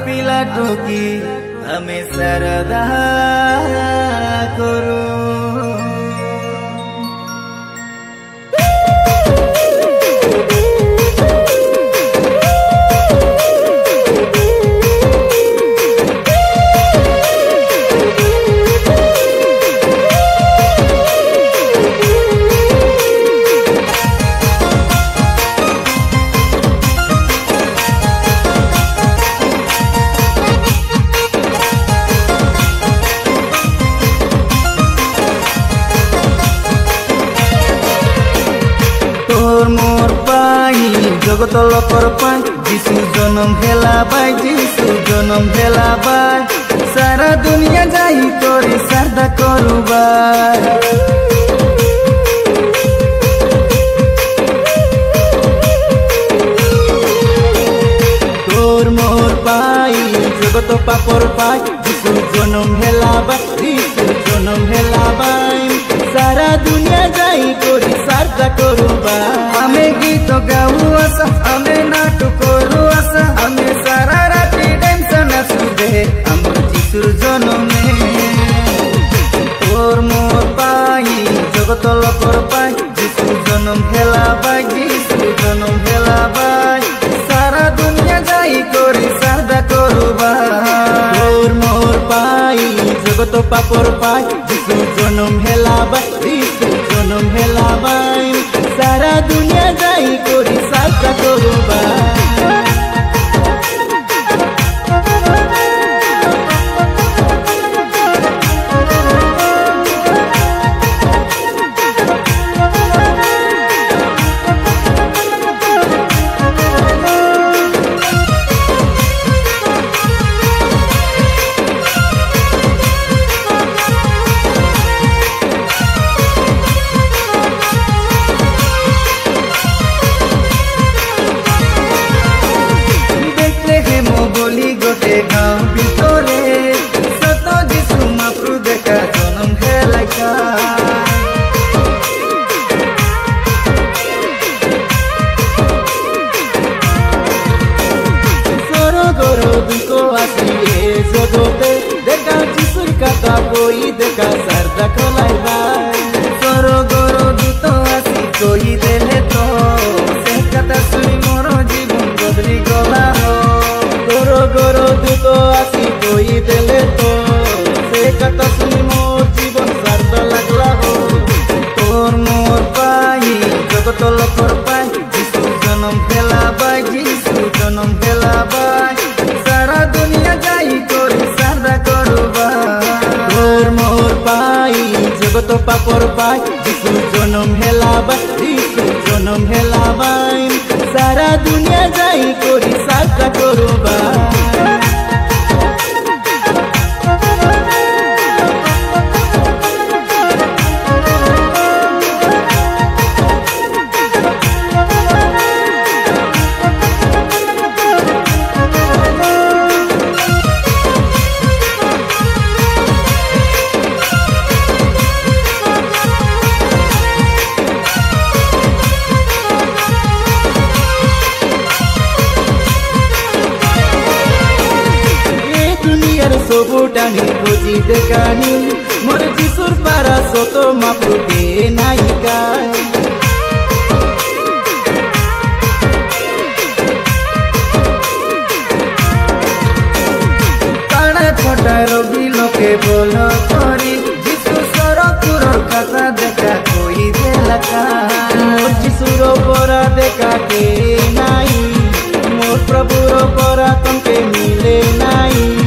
पिला टोकी हमें सरदा करो। मोर पाई जगत लकर पाई जिसु जन्म भेला बाई जिसु जन्म भेला बाई सारा दुनिया जाई तोरी श्रद्धा करू बाई। तोर मोर पाई जगत पापर पाई जिसु जन्म भेला बाई जिसु जन्म भेला बाई सारा दुनिया जाई तोरी श्रद्धा करू बाई। हमें गीत गाऊ आसा हमें नाटक करू आसा हमें सारा राती टेंशन आसुदे हमर जिसुर जन्मे। तोर मोर पाई जगत लकर पाई जिसु जन्म भेला बाई जिसु जन्म भेला बाई सारा दुनिया जाई तोरी श्रद्धा करू बाई। तोर मोर पाई जगत पापर पाई जिसु जन्म भेला बाई जिसु जन्म भेला बाई सारा दुनिया जाई तोरी श्रद्धा करू बाई। गोटे गाँव भितरे सत जिसु माप्रु देखा जन्म भेला स्वर्गर दूत आसिए जगते देखा जिसुर कथा कोई देखा श्रद्धा कलाइबा। स्वर्गर दूत आसी कोई देले तो से कथा सुनी मोर जीवन बदली गला हो। गोरो दूत आसी कोई देले तो से कथा सुनी मोर जीवन श्रद्धा लागला हो। तोर मोर पाई जगत लकर पाई जिसु जन्म भेला बाई जिसु जन्म भेला बाई सारा दुनिया जाई तोरी श्रद्धा करू बाई। तोर मोर पाई जगत पापर पाई जिसु जन्म भेला बाई जिसु जन्म भेला बाई सारा दुनिया जाई तोरी श्रद्धा करू बाई। सबुटानी खोजी देखानी मोर जिसुर पारा सोतो मापुके नायिका। काना छोटा रोगी लोके बोलो करी जिसु सरपुर कथा देखा कोई देलका। मोर जिसुर परा देखा के नाई मोर प्रभुर परा तमके मिले नाई।